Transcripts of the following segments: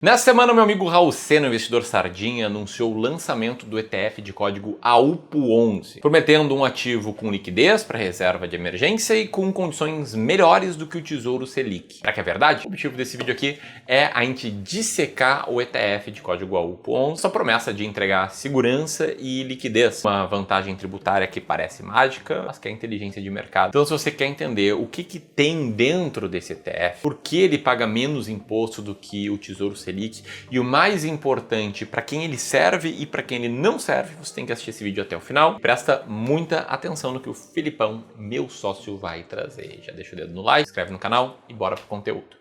Nessa semana, meu amigo Raul Sena, investidor Sardinha, anunciou o lançamento do ETF de código AUPO11, prometendo um ativo com liquidez para reserva de emergência e com condições melhores do que o Tesouro Selic. Será que é verdade? O objetivo desse vídeo aqui é a gente dissecar o ETF de código AUPO11, essa promessa de entregar segurança e liquidez, uma vantagem tributária que parece mágica, mas que é inteligência de mercado. Então, se você quer entender o que tem dentro desse ETF, por que ele paga menos imposto do que o Tesouro Selic, e o mais importante, para quem ele serve e para quem ele não serve, você tem que assistir esse vídeo até o final. Presta muita atenção no que o Filipão, meu sócio, vai trazer. Já deixa o dedo no like, se inscreve no canal e bora pro conteúdo.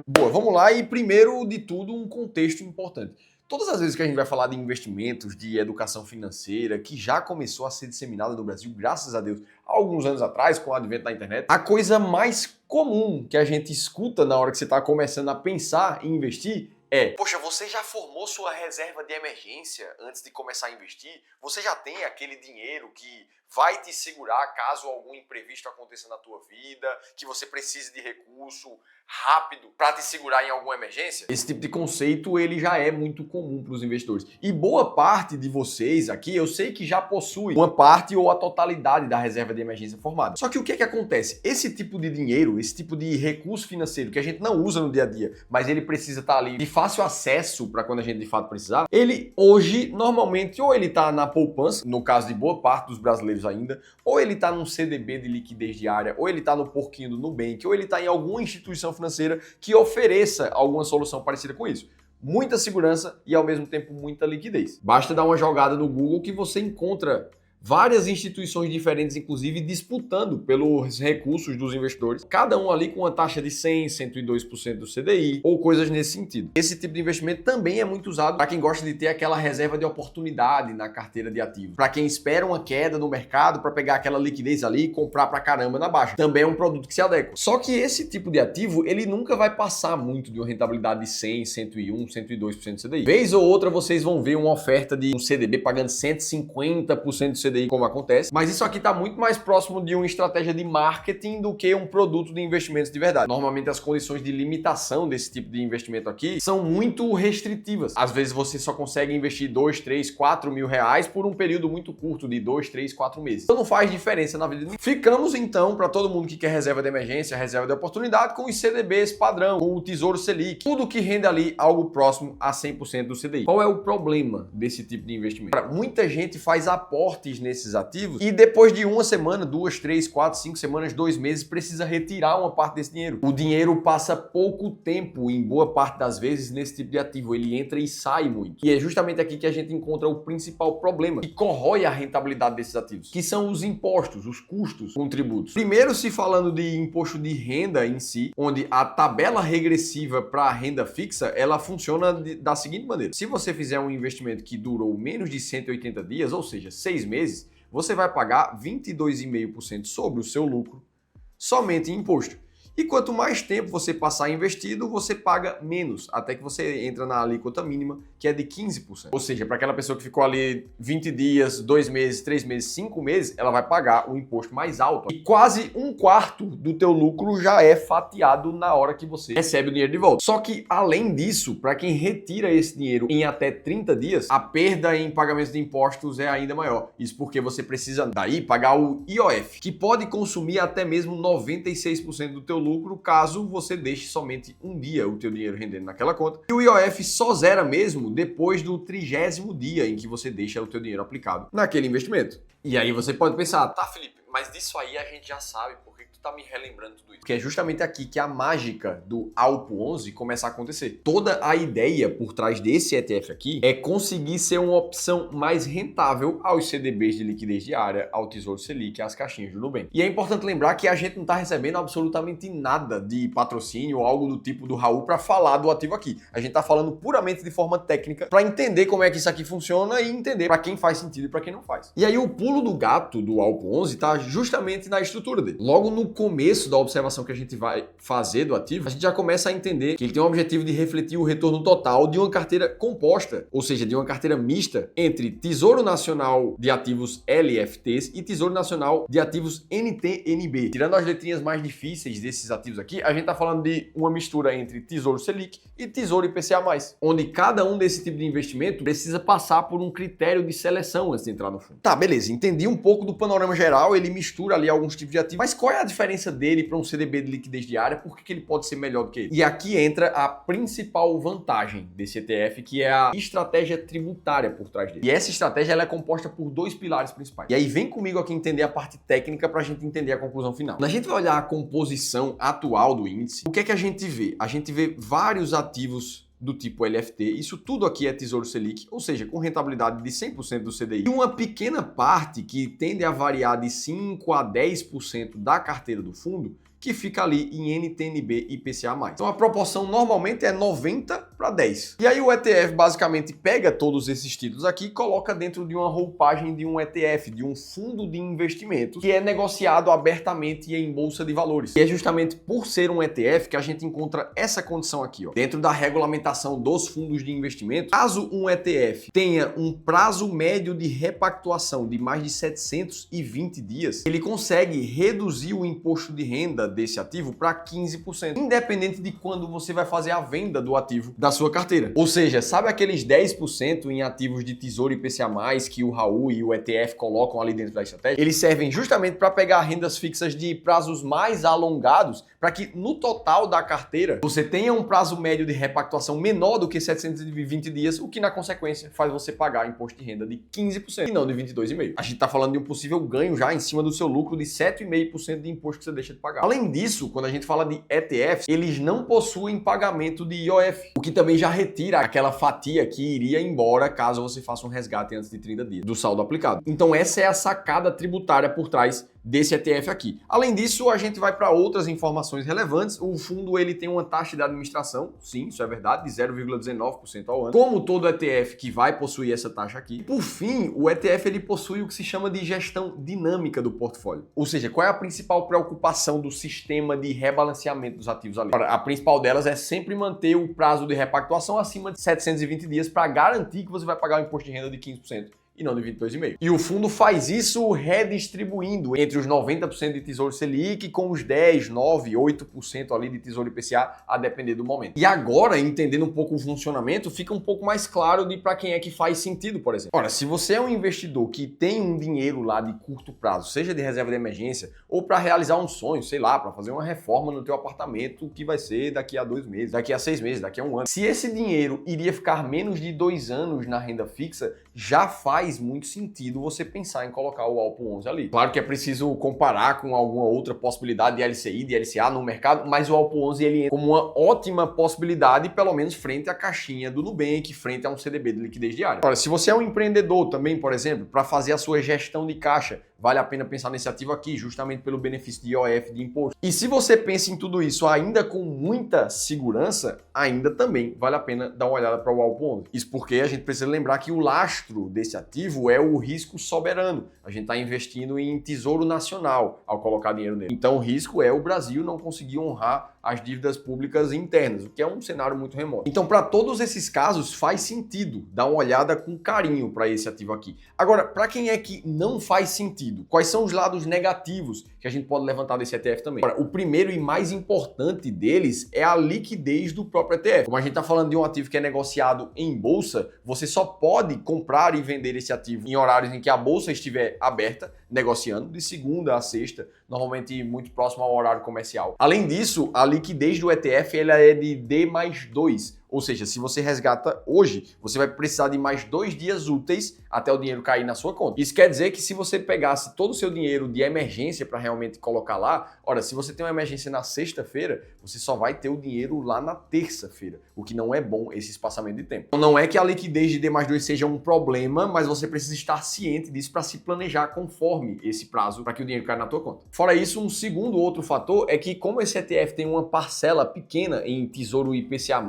Boa, vamos lá e primeiro de tudo um contexto importante. Todas as vezes que a gente vai falar de investimentos, de educação financeira, que já começou a ser disseminada no Brasil, graças a Deus, há alguns anos atrás, com o advento da internet, a coisa mais comum que a gente escuta na hora que você está começando a pensar em investir é: poxa, você já formou sua reserva de emergência antes de começar a investir? Você já tem aquele dinheiro que vai te segurar caso algum imprevisto aconteça na tua vida, que você precise de recurso rápido para te segurar em alguma emergência? Esse tipo de conceito ele já é muito comum para os investidores. E boa parte de vocês aqui, eu sei que já possui uma parte ou a totalidade da reserva de emergência formada. Só que o que é que acontece? Esse tipo de dinheiro, esse tipo de recurso financeiro que a gente não usa no dia a dia, mas ele precisa estar ali de fácil acesso para quando a gente de fato precisar, ele hoje, normalmente, ou ele está na poupança, no caso de boa parte dos brasileiros ainda, ou ele está num CDB de liquidez diária, ou ele está no porquinho do Nubank, ou ele está em alguma instituição financeira que ofereça alguma solução parecida com isso. Muita segurança e ao mesmo tempo muita liquidez. Basta dar uma jogada no Google que você encontra várias instituições diferentes, inclusive, disputando pelos recursos dos investidores, cada um ali com uma taxa de 100%, 102% do CDI, ou coisas nesse sentido. Esse tipo de investimento também é muito usado para quem gosta de ter aquela reserva de oportunidade na carteira de ativos, para quem espera uma queda no mercado para pegar aquela liquidez ali e comprar para caramba na baixa. Também é um produto que se adequa. Só que esse tipo de ativo, ele nunca vai passar muito de uma rentabilidade de 100%, 101%, 102% do CDI. Vez ou outra vocês vão ver uma oferta de um CDB pagando 150% do CDI, como acontece, mas isso aqui está muito mais próximo de uma estratégia de marketing do que um produto de investimentos de verdade. Normalmente as condições de limitação desse tipo de investimento aqui são muito restritivas. Às vezes você só consegue investir 2, 3, 4 mil reais por um período muito curto de 2, 3, 4 meses. Então não faz diferença na vida de ninguém. Ficamos então, para todo mundo que quer reserva de emergência, reserva de oportunidade, com os CDBs padrão, com o Tesouro Selic, tudo que rende ali algo próximo a 100% do CDI. Qual é o problema desse tipo de investimento? Muita gente faz aportes nesses ativos e depois de uma semana, 2, 3, 4, 5 semanas, 2 meses, precisa retirar uma parte desse dinheiro. O dinheiro passa pouco tempo, em boa parte das vezes, nesse tipo de ativo. Ele entra e sai muito. E é justamente aqui que a gente encontra o principal problema que corrói a rentabilidade desses ativos, que são os impostos, os custos com tributos. Primeiro, se falando de imposto de renda em si, onde a tabela regressiva para a renda fixa, ela funciona da seguinte maneira: se você fizer um investimento que durou menos de 180 dias, ou seja, 6 meses, você vai pagar 22,5% sobre o seu lucro somente em imposto. E quanto mais tempo você passar investido, você paga menos, até que você entra na alíquota mínima, que é de 15%. Ou seja, para aquela pessoa que ficou ali 20 dias, 2 meses, 3 meses, 5 meses, ela vai pagar o imposto mais alto. E quase 1/4 do teu lucro já é fatiado na hora que você recebe o dinheiro de volta. Só que, além disso, para quem retira esse dinheiro em até 30 dias, a perda em pagamentos de impostos é ainda maior. Isso porque você precisa daí pagar o IOF, que pode consumir até mesmo 96% do teu lucro caso você deixe somente um dia o teu dinheiro rendendo naquela conta. E o IOF só zera mesmo depois do 30º dia em que você deixa o teu dinheiro aplicado naquele investimento. E aí você pode pensar: tá, Felipe, mas disso aí a gente já sabe, por que tu tá me relembrando tudo isso? Porque é justamente aqui que a mágica do AUPO11 começa a acontecer. Toda a ideia por trás desse ETF aqui é conseguir ser uma opção mais rentável aos CDBs de liquidez diária, ao Tesouro Selic, às caixinhas do Nubank. E é importante lembrar que a gente não está recebendo absolutamente nada de patrocínio ou algo do tipo do Raul para falar do ativo aqui. A gente está falando puramente de forma técnica para entender como é que isso aqui funciona e entender para quem faz sentido e para quem não faz. E aí o pulo do gato do AUPO11 está justamente na estrutura dele. Logo no começo da observação que a gente vai fazer do ativo, a gente já começa a entender que ele tem o objetivo de refletir o retorno total de uma carteira composta, ou seja, de uma carteira mista entre Tesouro Nacional de Ativos LFTs e Tesouro Nacional de Ativos NTNB. Tirando as letrinhas mais difíceis desses ativos aqui, a gente está falando de uma mistura entre Tesouro Selic e Tesouro IPCA+, onde cada um desse tipo de investimento precisa passar por um critério de seleção antes de entrar no fundo. Tá, beleza, entendi um pouco do panorama geral, ele mistura ali alguns tipos de ativos, mas qual é a diferença dele para um CDB de liquidez diária? Por que ele pode ser melhor do que ele? E aqui entra a principal vantagem desse ETF, que é a estratégia tributária por trás dele. E essa estratégia ela é composta por dois pilares principais. E aí vem comigo aqui entender a parte técnica para a gente entender a conclusão final. Quando a gente vai olhar a composição atual do índice, o que é que a gente vê? A gente vê vários ativos do tipo LFT, isso tudo aqui é Tesouro Selic, ou seja, com rentabilidade de 100% do CDI, e uma pequena parte que tende a variar de 5 a 10% da carteira do fundo, que fica ali em NTNB e IPCA+. Então a proporção normalmente é 90 para 10. E aí o ETF basicamente pega todos esses títulos aqui e coloca dentro de uma roupagem de um ETF, de um fundo de investimentos, que é negociado abertamente em bolsa de valores. E é justamente por ser um ETF que a gente encontra essa condição aqui, ó. Dentro da regulamentação dos fundos de investimento, caso um ETF tenha um prazo médio de repactuação de mais de 720 dias, ele consegue reduzir o imposto de renda desse ativo para 15%, independente de quando você vai fazer a venda do ativo da sua carteira. Ou seja, sabe aqueles 10% em ativos de Tesouro IPCA+, que o Raul e o ETF colocam ali dentro da estratégia? Eles servem justamente para pegar rendas fixas de prazos mais alongados, para que no total da carteira você tenha um prazo médio de repactuação menor do que 720 dias, o que na consequência faz você pagar imposto de renda de 15% e não de 22,5%. A gente está falando de um possível ganho já em cima do seu lucro de 7,5% de imposto que você deixa de pagar. Além disso, quando a gente fala de ETFs, eles não possuem pagamento de IOF, o que também já retira aquela fatia que iria embora caso você faça um resgate antes de 30 dias do saldo aplicado. Então essa é a sacada tributária por trás desse ETF aqui. Além disso, a gente vai para outras informações relevantes. O fundo ele tem uma taxa de administração, sim, isso é verdade, de 0,19% ao ano. Como todo ETF que vai possuir essa taxa aqui. Por fim, o ETF ele possui o que se chama de gestão dinâmica do portfólio. Ou seja, qual é a principal preocupação do sistema de rebalanceamento dos ativos ali? A principal delas é sempre manter o prazo de repactuação acima de 720 dias para garantir que você vai pagar o imposto de renda de 15%. E não de 22,5%. E o fundo faz isso redistribuindo entre os 90% de Tesouro Selic com os 10, 9, 8% ali de Tesouro IPCA, a depender do momento. E agora, entendendo um pouco o funcionamento, fica um pouco mais claro de para quem é que faz sentido, por exemplo. Ora, se você é um investidor que tem um dinheiro lá de curto prazo, seja de reserva de emergência ou para realizar um sonho, sei lá, para fazer uma reforma no teu apartamento que vai ser daqui a 2 meses, daqui a 6 meses, daqui a 1 ano. Se esse dinheiro iria ficar menos de 2 anos na renda fixa, já faz muito sentido você pensar em colocar o Alpo 11 ali. Claro que é preciso comparar com alguma outra possibilidade de LCI, de LCA no mercado, mas o Alpo 11 ele entra como uma ótima possibilidade, pelo menos frente à caixinha do Nubank, frente a um CDB de liquidez diária. Agora, se você é um empreendedor também, por exemplo, para fazer a sua gestão de caixa, vale a pena pensar nesse ativo aqui, justamente pelo benefício de IOF, de imposto. E se você pensa em tudo isso ainda com muita segurança, ainda também vale a pena dar uma olhada para o Alpo 11. Isso porque a gente precisa lembrar que o lastro desse ativo é o risco soberano. A gente está investindo em Tesouro Nacional ao colocar dinheiro nele. Então o risco é o Brasil não conseguir honrar as dívidas públicas internas, o que é um cenário muito remoto. Então, para todos esses casos, faz sentido dar uma olhada com carinho para esse ativo aqui. Agora, para quem é que não faz sentido, quais são os lados negativos que a gente pode levantar desse ETF também? Agora, o primeiro e mais importante deles é a liquidez do próprio ETF. Como a gente está falando de um ativo que é negociado em bolsa, você só pode comprar e vender esse ativo em horários em que a bolsa estiver aberta, negociando de segunda a sexta, normalmente muito próximo ao horário comercial. Além disso, a liquidez do ETF ela é de D+2, ou seja, se você resgata hoje, você vai precisar de mais 2 dias úteis até o dinheiro cair na sua conta. Isso quer dizer que se você pegasse todo o seu dinheiro de emergência para realmente colocar lá, ora, se você tem uma emergência na sexta-feira, você só vai ter o dinheiro lá na terça-feira, o que não é bom esse espaçamento de tempo. Então, não é que a liquidez de D+2 seja um problema, mas você precisa estar ciente disso para se planejar conforme enorme esse prazo para que o dinheiro caia na tua conta. Fora isso, um segundo outro fator é que como esse ETF tem uma parcela pequena em Tesouro IPCA+,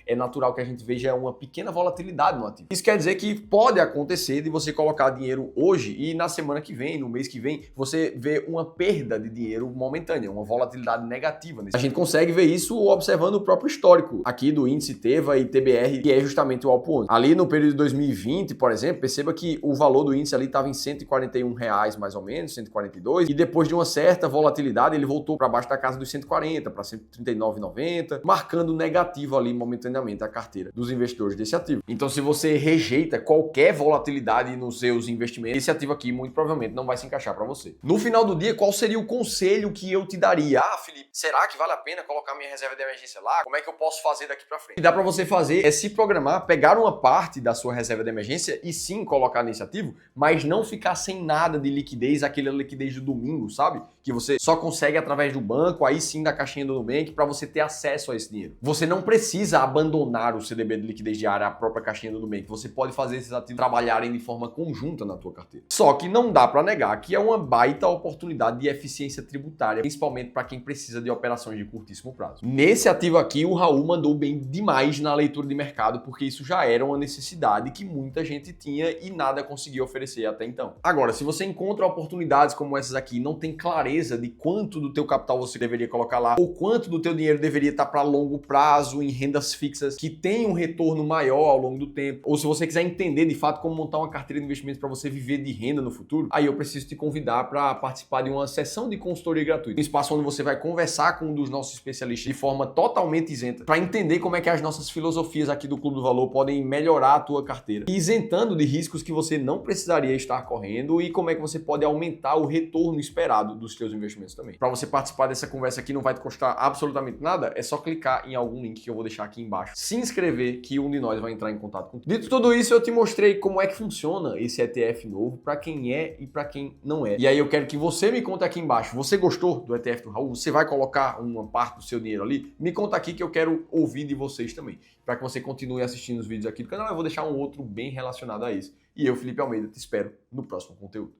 é natural que a gente veja uma pequena volatilidade no ativo. Isso quer dizer que pode acontecer de você colocar dinheiro hoje e na semana que vem, no mês que vem, você vê uma perda de dinheiro momentânea, uma volatilidade negativa. A gente consegue ver isso observando o próprio histórico aqui do índice TEVA e TBR, que é justamente o Alpo 11. Ali no período de 2020, por exemplo, perceba que o valor do índice ali estava em R$141 mais ou menos, 142, e depois de uma certa volatilidade ele voltou para baixo da casa dos 140, para 139,90, marcando negativo ali momentaneamente a carteira dos investidores desse ativo. Então, se você rejeita qualquer volatilidade nos seus investimentos, esse ativo aqui muito provavelmente não vai se encaixar para você. No final do dia, qual seria o conselho que eu te daria? Ah, Felipe, será que vale a pena colocar minha reserva de emergência lá? Como é que eu posso fazer daqui para frente? O que dá para você fazer é se programar, pegar uma parte da sua reserva de emergência e sim colocar nesse ativo, mas não ficar sem nada de liquidez, aquela liquidez do domingo, sabe? Que você só consegue através do banco, aí sim da caixinha do Nubank, para você ter acesso a esse dinheiro. Você não precisa abandonar o CDB de liquidez diária, a própria caixinha do Nubank. Você pode fazer esses ativos trabalharem de forma conjunta na tua carteira. Só que não dá para negar que é uma baita oportunidade de eficiência tributária, principalmente para quem precisa de operações de curtíssimo prazo. Nesse ativo aqui, o Raul mandou bem demais na leitura de mercado, porque isso já era uma necessidade que muita gente tinha e nada conseguia oferecer até então. Agora, se você encontra oportunidades como essas aqui, não tem clareza de quanto do teu capital você deveria colocar lá, ou quanto do teu dinheiro deveria estar para longo prazo em rendas fixas que tem um retorno maior ao longo do tempo, ou se você quiser entender de fato como montar uma carteira de investimentos para você viver de renda no futuro, aí eu preciso te convidar para participar de uma sessão de consultoria gratuita, um espaço onde você vai conversar com um dos nossos especialistas de forma totalmente isenta, para entender como é que as nossas filosofias aqui do Clube do Valor podem melhorar a tua carteira, isentando de riscos que você não precisaria estar correndo e como é que você pode aumentar o retorno esperado dos seus investimentos também. Para você participar dessa conversa aqui não vai te custar absolutamente nada, é só clicar em algum link que eu vou deixar aqui embaixo, se inscrever que um de nós vai entrar em contato contigo. Dito tudo isso, eu te mostrei como é que funciona esse ETF novo, para quem é e para quem não é. E aí eu quero que você me conte aqui embaixo, você gostou do ETF do Raul? Você vai colocar uma parte do seu dinheiro ali? Me conta aqui que eu quero ouvir de vocês também. Para que você continue assistindo os vídeos aqui do canal, eu vou deixar um outro bem relacionado a isso. E eu, Felipe Almeida, te espero no próximo conteúdo.